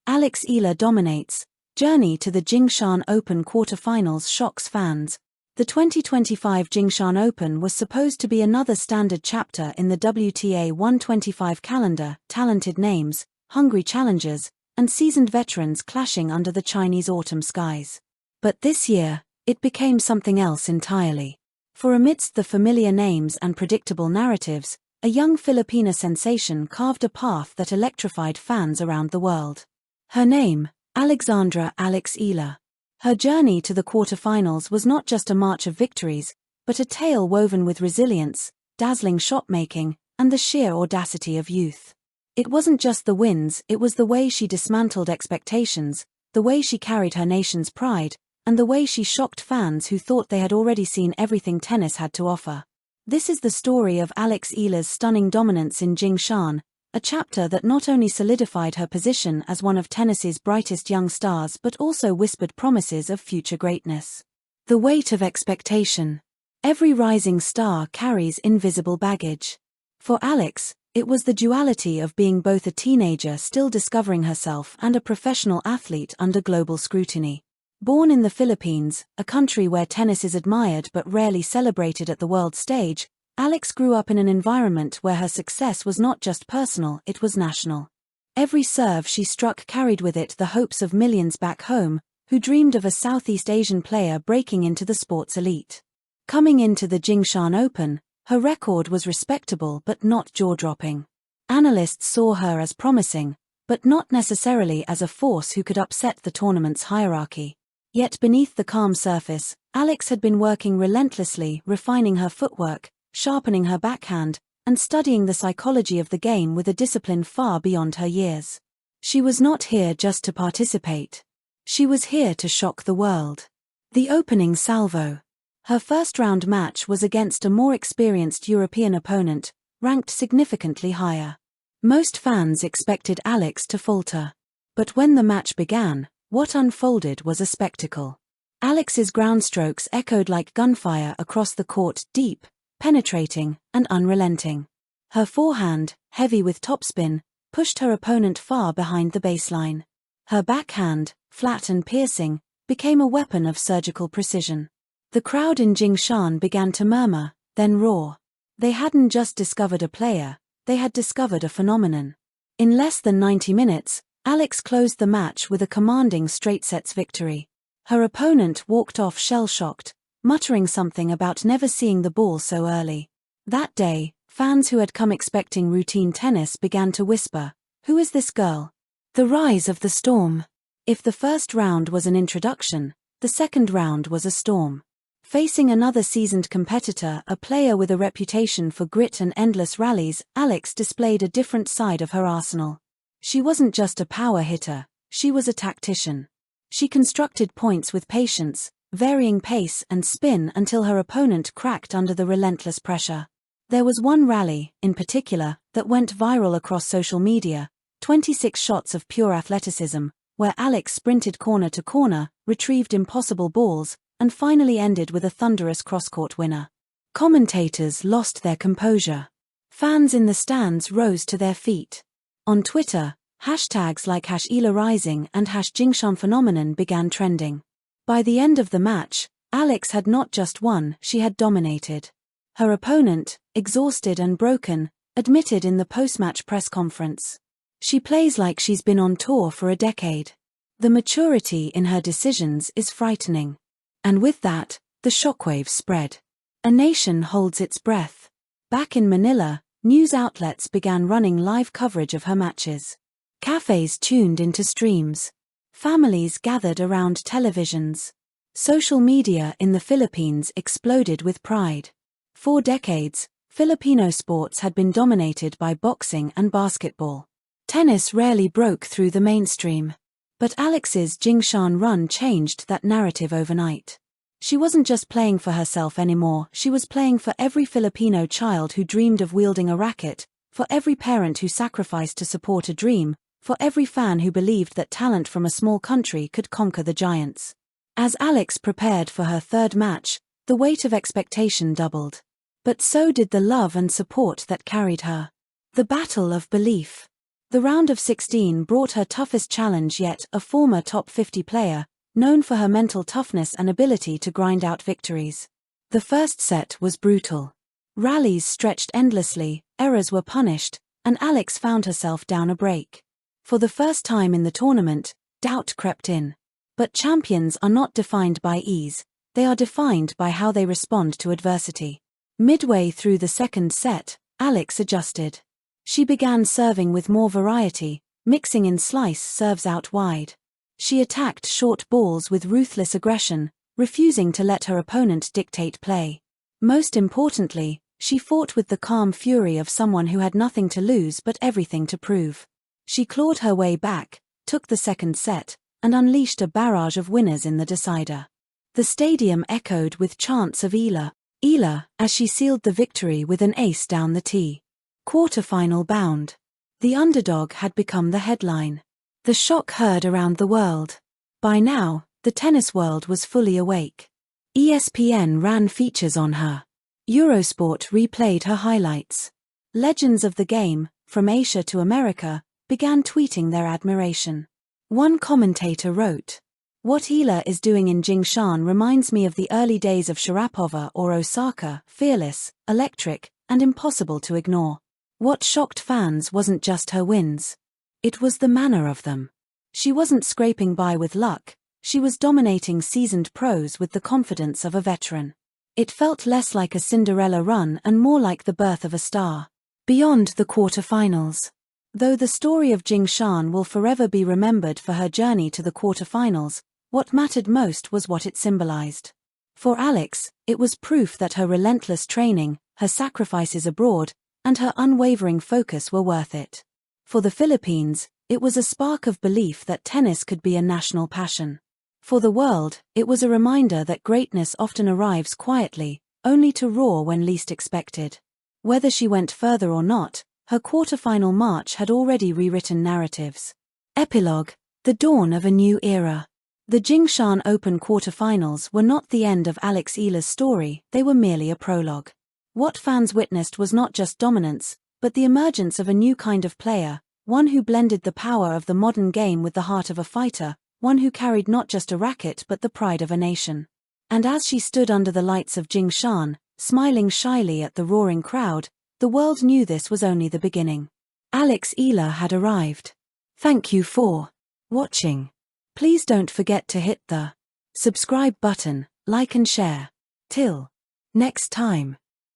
Alex Eala dominates. Journey to the Jingshan Open quarterfinals shocks fans. The 2025 Jingshan Open was supposed to be another standard chapter in the WTA 125 calendar, talented names, hungry challengers, and seasoned veterans clashing under the Chinese autumn skies. But this year, it became something else entirely. For amidst the familiar names and predictable narratives, a young Filipina sensation carved a path that electrified fans around the world. Her name, Alexandra Alex Eala. Her journey to the quarterfinals was not just a march of victories, but a tale woven with resilience, dazzling shot-making, and the sheer audacity of youth. It wasn't just the wins, it was the way she dismantled expectations, the way she carried her nation's pride, and the way she shocked fans who thought they had already seen everything tennis had to offer. This is the story of Alex Eala's stunning dominance in Jingshan, a chapter that not only solidified her position as one of tennis's brightest young stars but also whispered promises of future greatness. The weight of expectation. Every rising star carries invisible baggage. For Alex, it was the duality of being both a teenager still discovering herself and a professional athlete under global scrutiny. Born in the Philippines, a country where tennis is admired but rarely celebrated at the world stage, Alex grew up in an environment where her success was not just personal, it was national. Every serve she struck carried with it the hopes of millions back home, who dreamed of a Southeast Asian player breaking into the sport's elite. Coming into the Jingshan Open, her record was respectable but not jaw-dropping. Analysts saw her as promising, but not necessarily as a force who could upset the tournament's hierarchy. Yet beneath the calm surface, Alex had been working relentlessly, refining her footwork, sharpening her backhand, and studying the psychology of the game with a discipline far beyond her years. She was not here just to participate. She was here to shock the world. The opening salvo. Her first-round match was against a more experienced European opponent, ranked significantly higher. Most fans expected Alex to falter. But when the match began, what unfolded was a spectacle. Alex's ground strokes echoed like gunfire across the court, deep, penetrating, and unrelenting. Her forehand, heavy with topspin, pushed her opponent far behind the baseline. Her backhand, flat and piercing, became a weapon of surgical precision. The crowd in Jingshan began to murmur, then roar. They hadn't just discovered a player, they had discovered a phenomenon. In less than 90 minutes, Alex closed the match with a commanding straight-sets victory. Her opponent walked off shell-shocked, muttering something about never seeing the ball so early. That day, fans who had come expecting routine tennis began to whisper, "Who is this girl?" The rise of the storm. If the first round was an introduction, the second round was a storm. Facing another seasoned competitor, a player with a reputation for grit and endless rallies, Alex displayed a different side of her arsenal. She wasn't just a power hitter, she was a tactician. She constructed points with patience, varying pace and spin until her opponent cracked under the relentless pressure. There was one rally, in particular, that went viral across social media, 26 shots of pure athleticism, where Alex sprinted corner to corner, retrieved impossible balls, and finally ended with a thunderous cross-court winner. Commentators lost their composure. Fans in the stands rose to their feet. On Twitter, hashtags like #EalaRising and #JingshanPhenomenon began trending. By the end of the match, Alex had not just won, she had dominated. Her opponent, exhausted and broken, admitted in the post-match press conference. She plays like she's been on tour for a decade. The maturity in her decisions is frightening. And with that, the shockwaves spread. A nation holds its breath. Back in Manila, news outlets began running live coverage of her matches. Cafes tuned into streams. Families gathered around televisions. Social media in the Philippines exploded with pride. For decades, Filipino sports had been dominated by boxing and basketball. Tennis rarely broke through the mainstream. But Alex's Jingshan run changed that narrative overnight. She wasn't just playing for herself anymore, she was playing for every Filipino child who dreamed of wielding a racket, for every parent who sacrificed to support a dream, for every fan who believed that talent from a small country could conquer the giants. As Alex prepared for her third match, the weight of expectation doubled. But so did the love and support that carried her. The battle of belief. The round of 16 brought her toughest challenge yet, a former top 50 player, known for her mental toughness and ability to grind out victories. The first set was brutal. Rallies stretched endlessly, errors were punished, and Alex found herself down a break. For the first time in the tournament, doubt crept in. But champions are not defined by ease, they are defined by how they respond to adversity. Midway through the second set, Alex adjusted. She began serving with more variety, mixing in slice serves out wide. She attacked short balls with ruthless aggression, refusing to let her opponent dictate play. Most importantly, she fought with the calm fury of someone who had nothing to lose but everything to prove. She clawed her way back, took the second set, and unleashed a barrage of winners in the decider. The stadium echoed with chants of Eala, Eala, as she sealed the victory with an ace down the tee. Quarterfinal bound. The underdog had become the headline. The shock heard around the world. By now, the tennis world was fully awake. ESPN ran features on her. Eurosport replayed her highlights. Legends of the game, from Asia to America, began tweeting their admiration. One commentator wrote, "What Eala is doing in Jingshan reminds me of the early days of Sharapova or Osaka, fearless, electric, and impossible to ignore." What shocked fans wasn't just her wins. It was the manner of them. She wasn't scraping by with luck, she was dominating seasoned pros with the confidence of a veteran. It felt less like a Cinderella run and more like the birth of a star. Beyond the quarterfinals. Though the story of Jingshan will forever be remembered for her journey to the quarterfinals, what mattered most was what it symbolized. For Alex, it was proof that her relentless training, her sacrifices abroad, and her unwavering focus were worth it. For the Philippines, it was a spark of belief that tennis could be a national passion. For the world, it was a reminder that greatness often arrives quietly, only to roar when least expected. Whether she went further or not, her quarterfinal march had already rewritten narratives. Epilogue: the dawn of a new era. The Jingshan Open quarterfinals were not the end of Alex Eala's story, they were merely a prologue. What fans witnessed was not just dominance, but the emergence of a new kind of player, one who blended the power of the modern game with the heart of a fighter, one who carried not just a racket but the pride of a nation. And as she stood under the lights of Jingshan, smiling shyly at the roaring crowd, the world knew this was only the beginning. Alex Eala had arrived. Thank you for watching. Please don't forget to hit the subscribe button, like and share. Till next time.